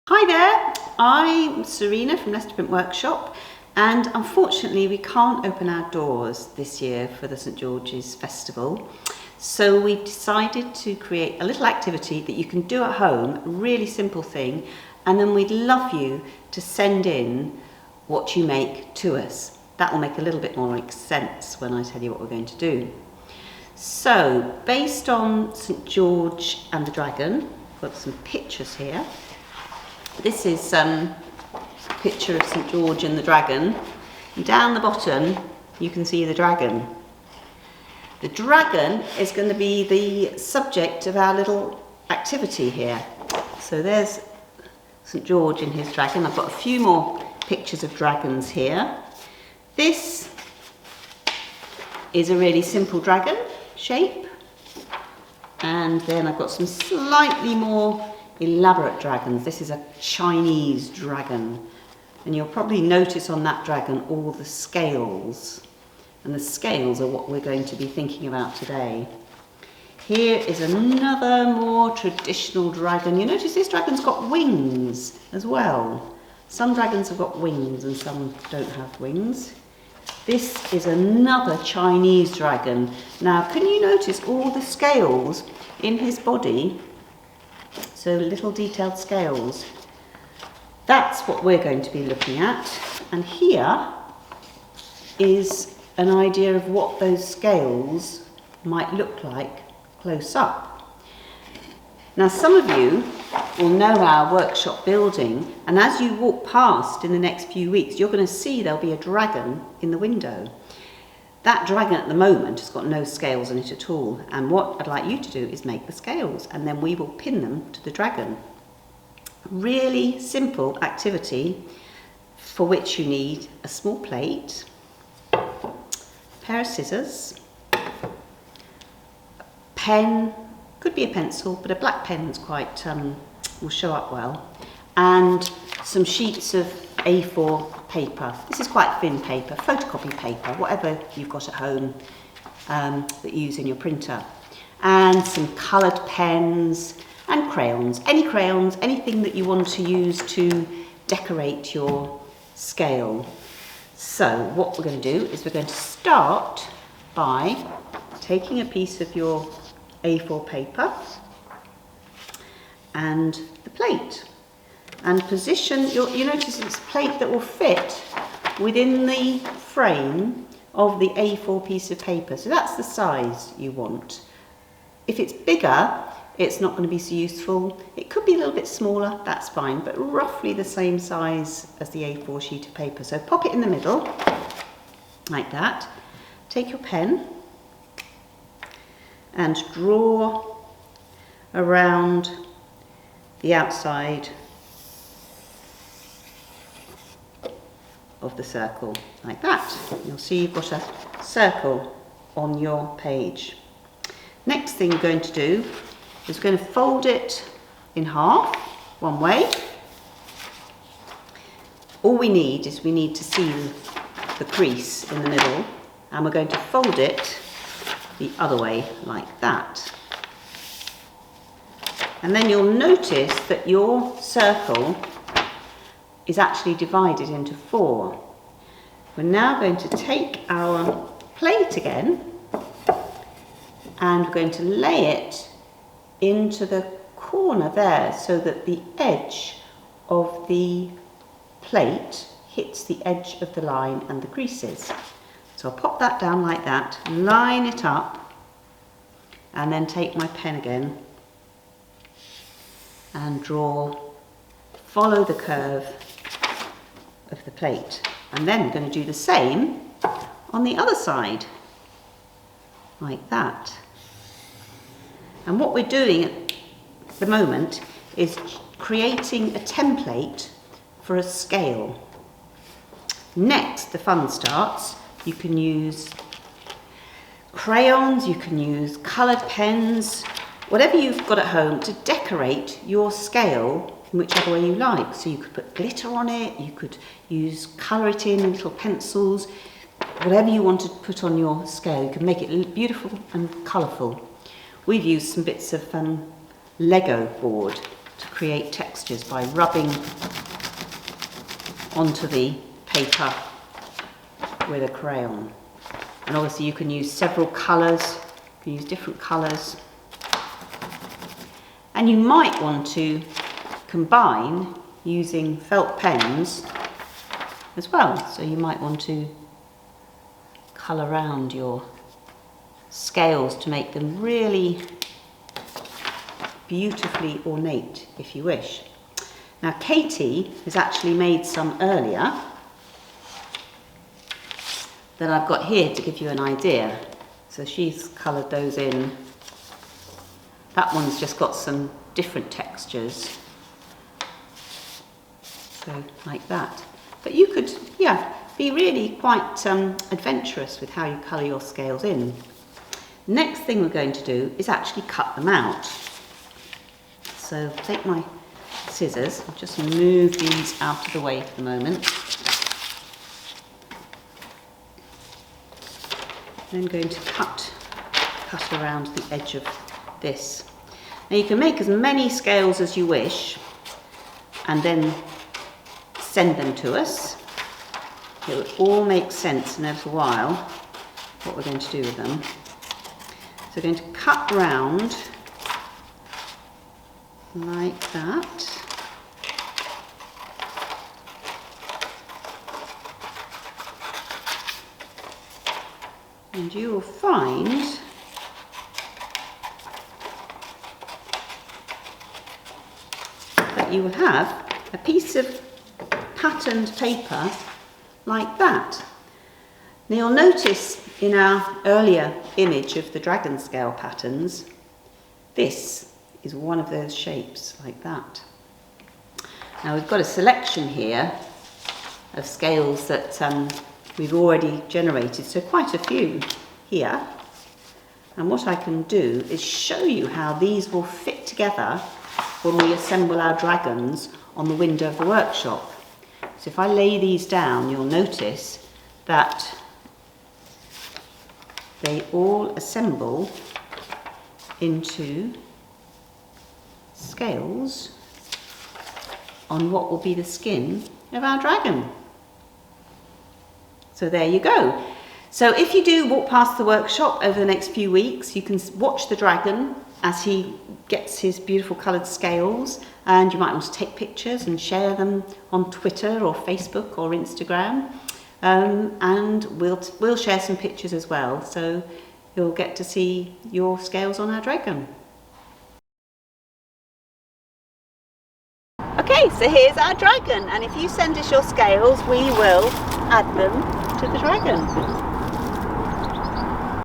Hi there, I'm Serena from Leicester Print Workshop, and unfortunately we can't open our doors this year for the St George's Festival. So we've decided to create a little activity that you can do at home, a really simple thing, and then we'd love you to send in what you make to us. That will make a little bit more sense when I tell you what we're going to do. So, based on St George and the Dragon, I've got some pictures here. This is a picture of St George and the Dragon. And down the bottom you can see the dragon. The dragon is going to be the subject of our little activity here. So there's St George and his dragon. I've got a few more pictures of dragons here. This is a really simple dragon shape. And then I've got some slightly more elaborate dragons. This is a Chinese dragon, and you'll probably notice on that dragon all the scales, and the scales are what we're going to be thinking about today. Here is another more traditional dragon. You notice this dragon's got wings as well. Some dragons have got wings and some don't have wings. This is another Chinese dragon. Now, can you notice all the scales in his body? So little detailed scales. That's what we're going to be looking at. And here is an idea of what those scales might look like close up. Now, some of you will know our workshop building, and as you walk past in the next few weeks, you're going to see there'll be a dragon in the window. That dragon at the moment has got no scales on it at all, and what I'd like you to do is make the scales, and then we will pin them to the dragon. Really simple activity for which you need a small plate, a pair of scissors, a pen, could be a pencil, but a black pen's quite will show up well, and some sheets of A4 paper. This is quite thin paper, photocopy paper, whatever you've got at home that you use in your printer. And some coloured pens and crayons. Anything that you want to use to decorate your scale. So what we're going to do is we're going to start by taking a piece of your A4 paper and the plate. And position, you notice it's a plate that will fit within the frame of the A4 piece of paper. So that's the size you want. If it's bigger, it's not going to be so useful. It could be a little bit smaller, that's fine, but roughly the same size as the A4 sheet of paper. So pop it in the middle, like that. Take your pen and draw around the outside of the circle, like that. You'll see you've got a circle on your page. Next thing you're going to do is we're going to fold it in half, one way. All we need to see the crease in the middle, and we're going to fold it the other way, like that. And then you'll notice that your circle is actually divided into four. We're now going to take our plate again and we're going to lay it into the corner there so that the edge of the plate hits the edge of the line and the creases. So I'll pop that down like that, line it up, and then take my pen again and follow the curve of the plate, and then we're going to do the same on the other side, like that. And what we're doing at the moment is creating a template for a scale. Next, the fun starts. You can use crayons, you can use coloured pens, whatever you've got at home to decorate your scale in whichever way you like. So you could put glitter on it, you could colour it in little pencils, whatever you want to put on your scale. You can make it beautiful and colourful. We've used some bits of Lego board to create textures by rubbing onto the paper with a crayon. And obviously you can use several colours, you can use different colours. And you might want to combine using felt pens as well. So you might want to colour around your scales to make them really beautifully ornate if you wish. Now Katie has actually made some earlier that I've got here to give you an idea. So she's coloured those in. That one's just got some different textures. So like that. But you could, yeah, be really quite adventurous with how you colour your scales in. Next thing we're going to do is actually cut them out. So take my scissors, I'll just move these out of the way for the moment. Then I'm going to cut around the edge of this. Now you can make as many scales as you wish and then send them to us. It will all make sense in a little while what we're going to do with them. So we're going to cut round like that. And you will find that you will have a piece of patterned paper like that. Now you'll notice in our earlier image of the dragon scale patterns, this is one of those shapes like that. Now we've got a selection here of scales that we've already generated, so quite a few here. And what I can do is show you how these will fit together when we assemble our dragons on the window of the workshop. So if I lay these down, you'll notice that they all assemble into scales on what will be the skin of our dragon. So there you go. So if you do walk past the workshop over the next few weeks, you can watch the dragon as he gets his beautiful coloured scales, and you might want to take pictures and share them on Twitter or Facebook or Instagram, and we'll share some pictures as well, so you'll get to see your scales on our dragon. Okay, so here's our dragon, and if you send us your scales, we will add them to the dragon.